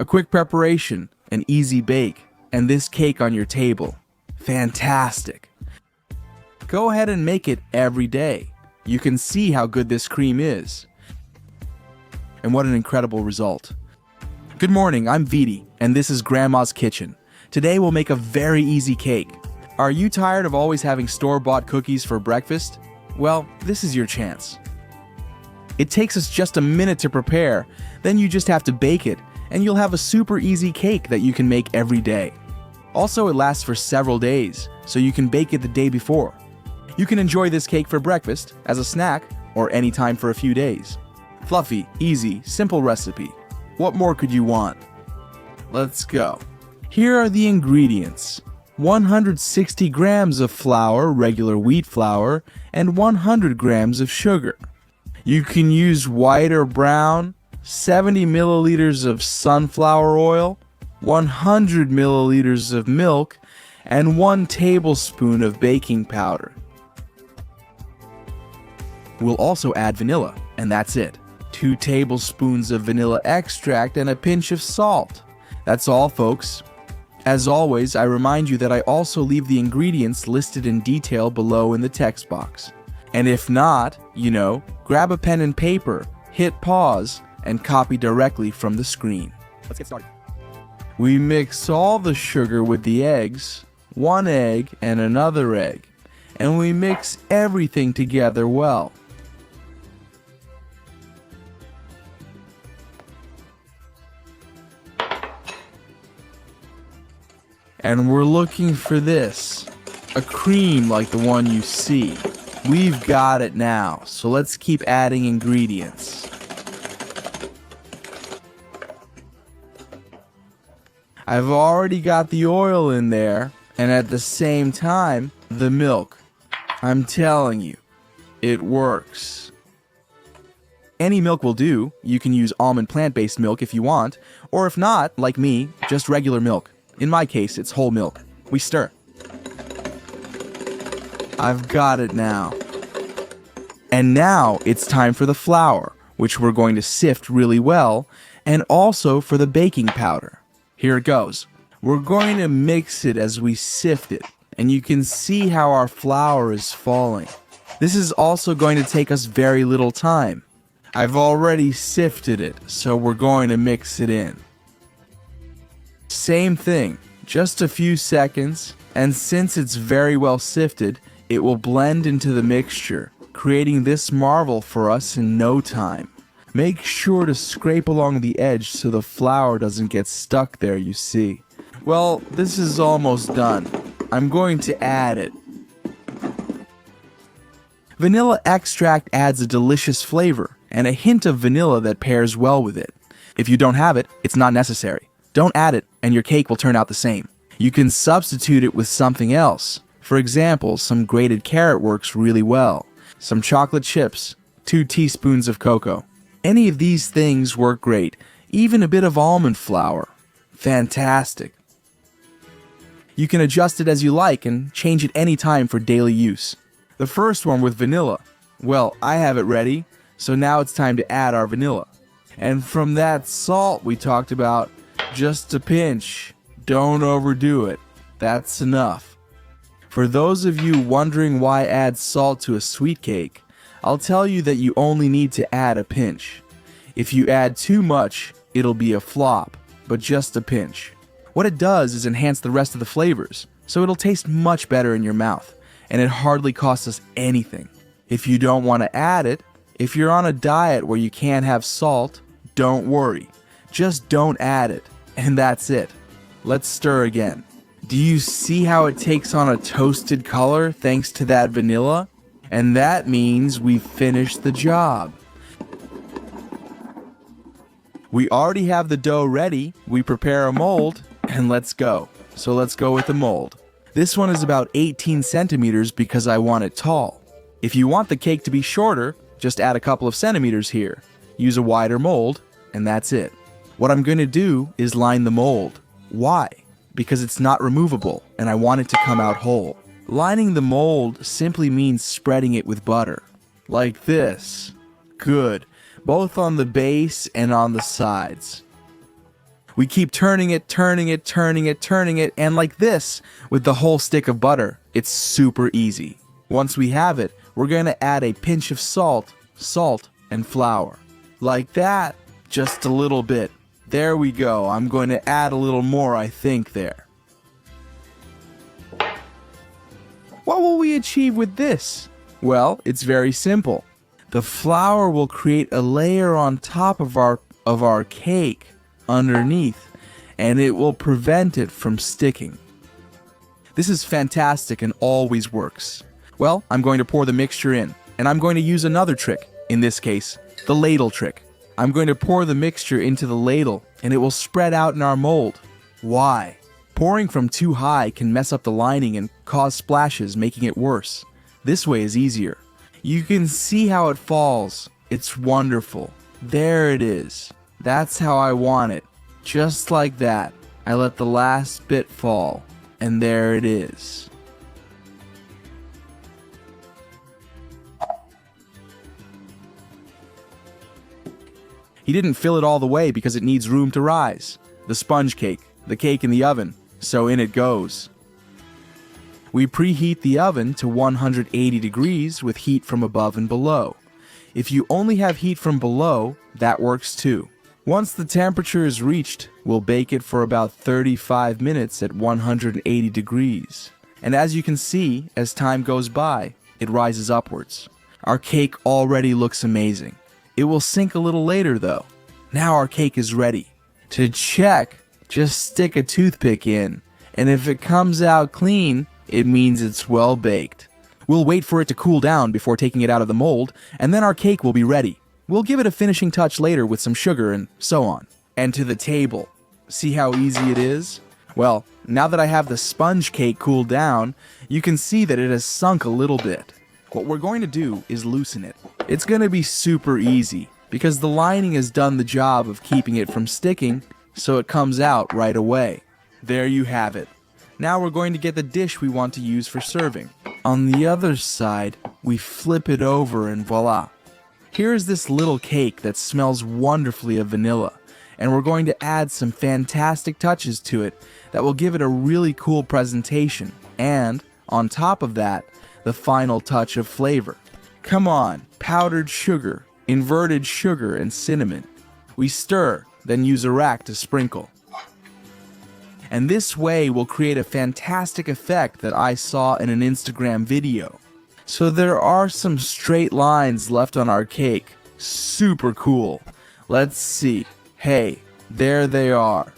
A quick preparation, an easy bake, and this cake on your table. Fantastic! Go ahead and make it every day. You can see how good this cream is. And what an incredible result. Good morning, I'm Viti, and this is Grandma's Kitchen. Today we'll make a very easy cake. Are you tired of always having store-bought cookies for breakfast? Well, this is your chance. It takes us just a minute to prepare, then you just have to bake it, and you'll have a super easy cake that you can make every day. Also, it lasts for several days, so you can bake it the day before. You can enjoy this cake for breakfast, as a snack, or anytime for a few days. Fluffy, easy, simple recipe. What more could you want? Let's go. Here are the ingredients. 160 grams of flour, regular wheat flour, and 100 grams of sugar. You can use white or brown, 70 milliliters of sunflower oil, 100 milliliters of milk, and 1 tablespoon of baking powder. We'll also add vanilla, and that's it. 2 tablespoons of vanilla extract and a pinch of salt. That's all, folks. As always, I remind you that I also leave the ingredients listed in detail below in the text box. And if not, grab a pen and paper, hit pause, and copy directly from the screen. Let's get started. We mix all the sugar with the eggs, 1 egg and another egg, and we mix everything together well. And we're looking for this, a cream like the one you see. We've got it now, so let's keep adding ingredients. I've already got the oil in there, and at the same time, the milk. I'm telling you, it works. Any milk will do. You can use almond plant-based milk if you want, or if not, like me, just regular milk. In my case, it's whole milk. We stir. I've got it now. And now it's time for the flour, which we're going to sift really well, and also for the baking powder. Here it goes. We're going to mix it as we sift it, and you can see how our flour is falling. This is also going to take us very little time. I've already sifted it, so we're going to mix it in. Same thing, just a few seconds, and since it's very well sifted, it will blend into the mixture, creating this marvel for us in no time. Make sure to scrape along the edge so the flour doesn't get stuck there, you see. Well, this is almost done. I'm going to add it. Vanilla extract adds a delicious flavor and a hint of vanilla that pairs well with it. If you don't have it, it's not necessary. Don't add it, and your cake will turn out the same. You can substitute it with something else. For example, some grated carrot works really well. Some chocolate chips, 2 teaspoons of cocoa. Any of these things work great, even a bit of almond flour. Fantastic. You can adjust it as you like and change it anytime for daily use. The first one with vanilla. Well, I have it ready, so now it's time to add our vanilla. And from that salt we talked about, just a pinch. Don't overdo it. That's enough. For those of you wondering why add salt to a sweet cake, I'll tell you that you only need to add a pinch. If you add too much, it'll be a flop, but just a pinch. What it does is enhance the rest of the flavors, so it'll taste much better in your mouth, and it hardly costs us anything. If you don't want to add it, if you're on a diet where you can't have salt, don't worry. Just don't add it, and that's it. Let's stir again. Do you see how it takes on a toasted color thanks to that vanilla? And that means we've finished the job. We already have the dough ready. We prepare a mold, and let's go. So let's go with the mold. This one is about 18 centimeters because I want it tall. If you want the cake to be shorter, just add a couple of centimeters here. Use a wider mold, and that's it. What I'm going to do is line the mold. Why? Because it's not removable, and I want it to come out whole. Lining the mold simply means spreading it with butter. Like this. Good. Both on the base and on the sides. We keep turning it, and like this, with the whole stick of butter. It's super easy. Once we have it, we're going to add a pinch of salt, and flour. Like that, just a little bit. There we go. I'm going to add a little more, I think, there. What will we achieve with this? Well, it's very simple. The flour will create a layer on top of our cake underneath, and it will prevent it from sticking. This is fantastic and always works. Well, I'm going to pour the mixture in, and I'm going to use another trick, in this case, the ladle trick. I'm going to pour the mixture into the ladle, and it will spread out in our mold. Why? Pouring from too high can mess up the lining and cause splashes, making it worse. This way is easier. You can see how it falls. It's wonderful. There it is. That's how I want it. Just like that. I let the last bit fall, and there it is. He didn't fill it all the way because it needs room to rise. The sponge cake, the cake in the oven, so in it goes. We preheat the oven to 180 degrees with heat from above and below. If you only have heat from below, that works too. Once the temperature is reached, we'll bake it for about 35 minutes at 180 degrees. And as you can see, as time goes by, it rises upwards. Our cake already looks amazing. It will sink a little later though. Now our cake is ready. To check, just stick a toothpick in, and if it comes out clean, it means it's well baked. We'll wait for it to cool down before taking it out of the mold, and then our cake will be ready. We'll give it a finishing touch later with some sugar and so on. And to the table. See how easy it is? Well, now that I have the sponge cake cooled down, you can see that it has sunk a little bit. What we're going to do is loosen it. It's going to be super easy, because the lining has done the job of keeping it from sticking, so it comes out right away. There you have it. Now we're going to get the dish we want to use for serving. On the other side, we flip it over and voila. Here is this little cake that smells wonderfully of vanilla, and we're going to add some fantastic touches to it that will give it a really cool presentation, and, on top of that, the final touch of flavor. Come on, powdered sugar, inverted sugar, and cinnamon. We stir, then use a rack to sprinkle. And this way will create a fantastic effect that I saw in an Instagram video. So there are some straight lines left on our cake. Super cool. Let's see. Hey, there they are.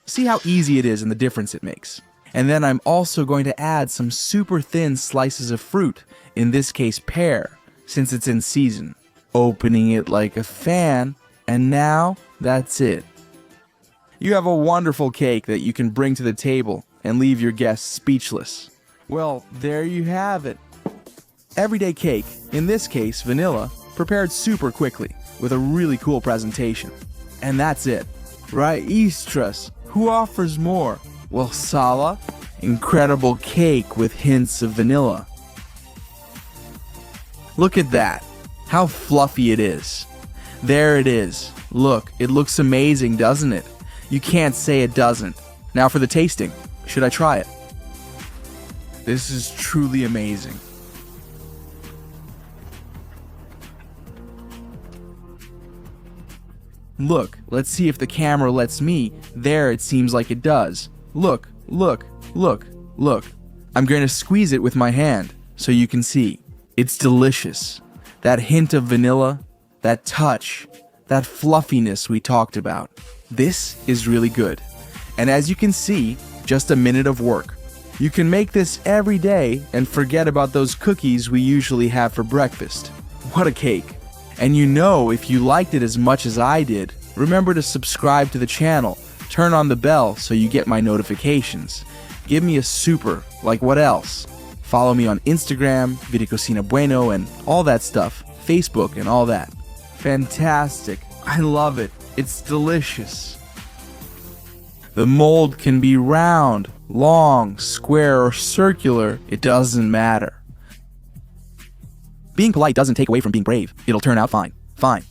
See how easy it is and the difference it makes. And then I'm also going to add some super thin slices of fruit, in this case pear, since it's in season. Opening it like a fan, and now that's it. You have a wonderful cake that you can bring to the table and leave your guests speechless. Well, there you have it. Everyday cake, in this case vanilla, prepared super quickly with a really cool presentation. And that's it. Raistras, who offers more? Well, Sala, incredible cake with hints of vanilla. Look at that. How fluffy it is. There it is. Look, it looks amazing, doesn't it? You can't say it doesn't. Now for the tasting. Should I try it? This is truly amazing. Look, let's see if the camera lets me. There it seems like it does. Look, look, look, look. I'm going to squeeze it with my hand so you can see. It's delicious. That hint of vanilla, that touch, that fluffiness we talked about. This is really good. And as you can see, just a minute of work. You can make this every day and forget about those cookies we usually have for breakfast. What a cake. And you know, if you liked it as much as I did, remember to subscribe to the channel, turn on the bell so you get my notifications. Give me a super, like what else? Follow me on Instagram, Vidicocina Bueno, and all that stuff, Facebook and all that. Fantastic. I love it. It's delicious. The mold can be round, long, square, or circular. It doesn't matter. Being polite doesn't take away from being brave. It'll turn out fine. Fine.